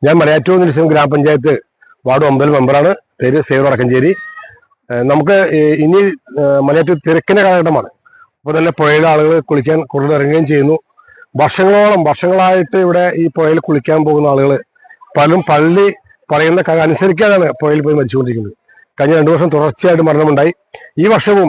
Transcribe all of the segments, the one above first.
ഞാൻ മലയാറ്റൂർ നിലയം ഗ്രാമപഞ്ചായത്ത് വാർഡ് 9 മെമ്പറാണ്. പേര് സേവർ വടക്കഞ്ചേരി. നമുക്ക് ഇനി മലയാറ്റൂർ തിരക്കിന്റെ കാലഘട്ടമാണ്. അപ്പോൾ തന്നെ പുഴയിലെ ആളുകൾ കുളിക്കാൻ കൂടുതൽ ഇറങ്ങുകയും ചെയ്യുന്നു. വർഷങ്ങളായിട്ട് ഇവിടെ ഈ പുഴയിൽ കുളിക്കാൻ പോകുന്ന ആളുകൾ പലരും പള്ളി പറയുന്ന അനുസരിക്കാതാണ് പുഴയിൽ പോയി മരിച്ചുകൊണ്ടിരിക്കുന്നത്. കഴിഞ്ഞ 2 വർഷം തുടർച്ചയായിട്ട് മരണമുണ്ടായി. ഈ വർഷവും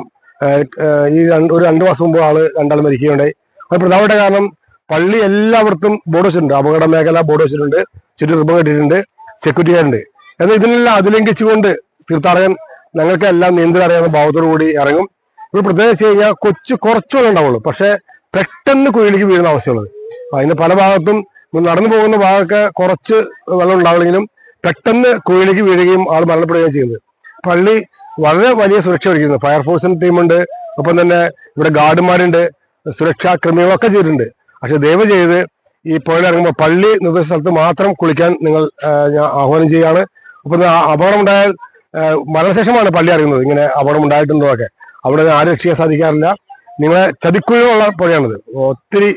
ഒരു 2 മാസം മുമ്പ് രണ്ടാൾ മരിക്കുകയുണ്ടായി. അത് പ്രധാനപ്പെട്ട കാരണം പള്ളി എല്ലായിടത്തും ബോർഡ് വെച്ചിട്ടുണ്ട്. അപകട മേഖല ബോർഡ് വെച്ചിട്ടുണ്ട്, ചുറ്റും റിബൺ കെട്ടിയിട്ടുണ്ട്, സെക്യൂരിറ്റിക്കാരുണ്ട്. എന്നാൽ ഇതിനെല്ലാം അതിലംഘിച്ചുകൊണ്ട് തീർത്ഥാടകൻ ഞങ്ങൾക്കെല്ലാം നീന്തൽ അറിയാവുന്ന ഭാവത്തോടു കൂടി ഇറങ്ങും. ഇത് പ്രത്യേകം വെച്ച് കഴിഞ്ഞാൽ കുറച്ചു വെള്ളം ഉണ്ടാവുള്ളൂ, പക്ഷെ പെട്ടെന്ന് കുഴിയിലേക്ക് വീഴുന്ന അവസ്ഥയുള്ളത്. അതിന്റെ പല ഭാഗത്തും നടന്നു പോകുന്ന ഭാഗമൊക്കെ കുറച്ച് വെള്ളം ഉണ്ടാവുമെങ്കിലും പെട്ടെന്ന് കുഴിയിലേക്ക് വീഴുകയും ആൾ മരണപ്പെടുകയും ചെയ്യുന്നത്. പള്ളി വളരെ വലിയ സുരക്ഷ ഒരുക്കുന്നത്. ഫയർഫോഴ്സിന്റെ ടീമുണ്ട്, ഒപ്പം തന്നെ ഇവിടെ ഗാർഡുമാരുണ്ട്, സുരക്ഷാ ക്രമീകരണമൊക്കെ ചെയ്തിട്ടുണ്ട്. പക്ഷെ ദയവ് ചെയ്ത് ഈ പുഴയിൽ ഇറങ്ങുമ്പോൾ പള്ളി നിർദ്ദേശ സ്ഥലത്ത് മാത്രം കുളിക്കാൻ ഞാൻ ആഹ്വാനം ചെയ്യുകയാണ്. ഒപ്പം അപകടം ഉണ്ടായാൽ മരണശേഷമാണ് പള്ളി അറിയുന്നത് ഇങ്ങനെ അപകടം ഉണ്ടായിട്ടുണ്ടോ ഒക്കെ. അവിടെ ആരും രക്ഷിക്കാൻ സാധിക്കാറില്ല. നിങ്ങളെ ചതിക്കുഴിയുള്ള പുഴയാണിത്, ഒത്തിരി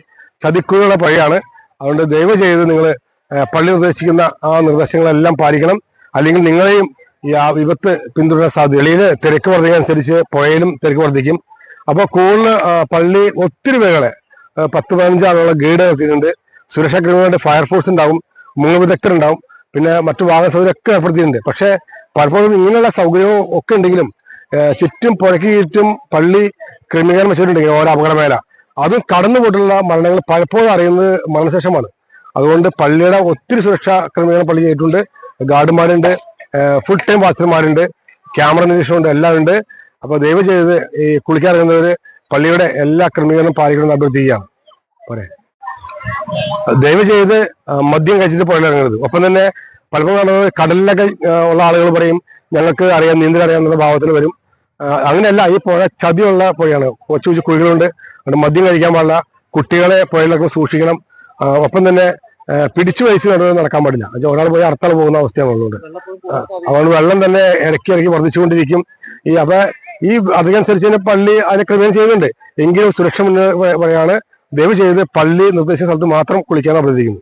ചതിക്കുഴിയുള്ള പുഴയാണ്. അതുകൊണ്ട് ദയവ് ചെയ്ത് നിങ്ങൾ പള്ളി നിർദ്ദേശിക്കുന്ന ആ നിർദ്ദേശങ്ങളെല്ലാം പാലിക്കണം. അല്ലെങ്കിൽ നിങ്ങളെയും ഈ ആ വിപത്ത് പിന്തുടരാൻ സാധ്യത. വെളിയിൽ തിരക്ക് വർദ്ധിക്കുന്നതനുസരിച്ച് പുഴയിലും തിരക്ക് വർദ്ധിക്കും. അപ്പോൾ കൂടുതൽ പള്ളി ഒത്തിരി പേരുകളെ 10-15 ആളുകളെ ഗൈഡ് നടത്തിയിട്ടുണ്ട്. സുരക്ഷാ ക്രമീകരണ ഫയർഫോഴ്സ് ഉണ്ടാവും, മുങ്ങ വിദഗ്ധരുണ്ടാവും, പിന്നെ മറ്റു വാഹന സൗകര്യമൊക്കെ ഏർപ്പെടുത്തിയിട്ടുണ്ട്. പക്ഷെ പലപ്പോഴും ഇങ്ങനെയുള്ള സൗകര്യവും ഒക്കെ ഉണ്ടെങ്കിലും ചുറ്റും പുഴയ്ക്ക് ചുറ്റും പള്ളി ക്രമീകരണം വെച്ചിട്ടുണ്ടെങ്കിൽ ഓരോ അപകടമേല അതും കടന്നു പോയിട്ടുള്ള മരണങ്ങൾ പലപ്പോഴും അറിയുന്നത് മരണശേഷമാണ്. അതുകൊണ്ട് പള്ളിയുടെ ഒത്തിരി സുരക്ഷാ ക്രമീകരണം പള്ളി ചെയ്തിട്ടുണ്ട്. ഗാർഡുമാരുണ്ട്, ഫുൾ ടൈം വാച്ചർമാരുണ്ട്, ക്യാമറ നിരീക്ഷണമുണ്ട്, എല്ലാം ഉണ്ട്. അപ്പോൾ ദയവ് ചെയ്ത് ഈ കുളിക്കാനിറങ്ങുന്നവര് പള്ളിയുടെ എല്ലാ ക്രമീകരണം പാലിക്കണമെന്ന് അഭ്യർത്ഥിക്കുകയാണ്. പോരെ, ദയവ് ചെയ്ത് മദ്യം കഴിച്ചിട്ട് പുഴയിൽ ഇറങ്ങരുത്. ഒപ്പം തന്നെ പലപ്പോഴും കടലിലൊക്കെ ഉള്ള ആളുകൾ പറയും ഞങ്ങൾക്ക് അറിയാം, നീന്തൽ അറിയാമെന്നുള്ള ഭാവത്തിൽ വരും. അങ്ങനെയല്ല, ഈ പുഴ ചതിയുള്ള പുഴയാണ്. കൊച്ചു കുഴികളുണ്ട്. അതുകൊണ്ട് മദ്യം കഴിക്കാൻ പാടില്ല. കുട്ടികളെ പുഴയിലൊക്കെ സൂക്ഷിക്കണം. ഒപ്പം തന്നെ പിടിച്ചു വലിച്ചു നടക്കാൻ പാടില്ല. ഒരാൾ പോയി അടുത്താൾ പോകുന്ന അവസ്ഥയാണ് ഉള്ളത്. അതുകൊണ്ട് വെള്ളം തന്നെ ഇടയ്ക്ക് വർദ്ധിച്ചുകൊണ്ടിരിക്കും. ഈ അതനുസരിച്ച് തന്നെ പള്ളി അതിനെ ക്രമീകരണം ചെയ്യുന്നുണ്ട്. എങ്കിലും സുരക്ഷ മുന്നേ പറയാണ്. ദയവ് ചെയ്ത് പള്ളി നിർദ്ദേശിച്ച സ്ഥലത്ത് മാത്രം കുളിക്കാൻ അഭ്യർത്ഥിക്കുന്നു.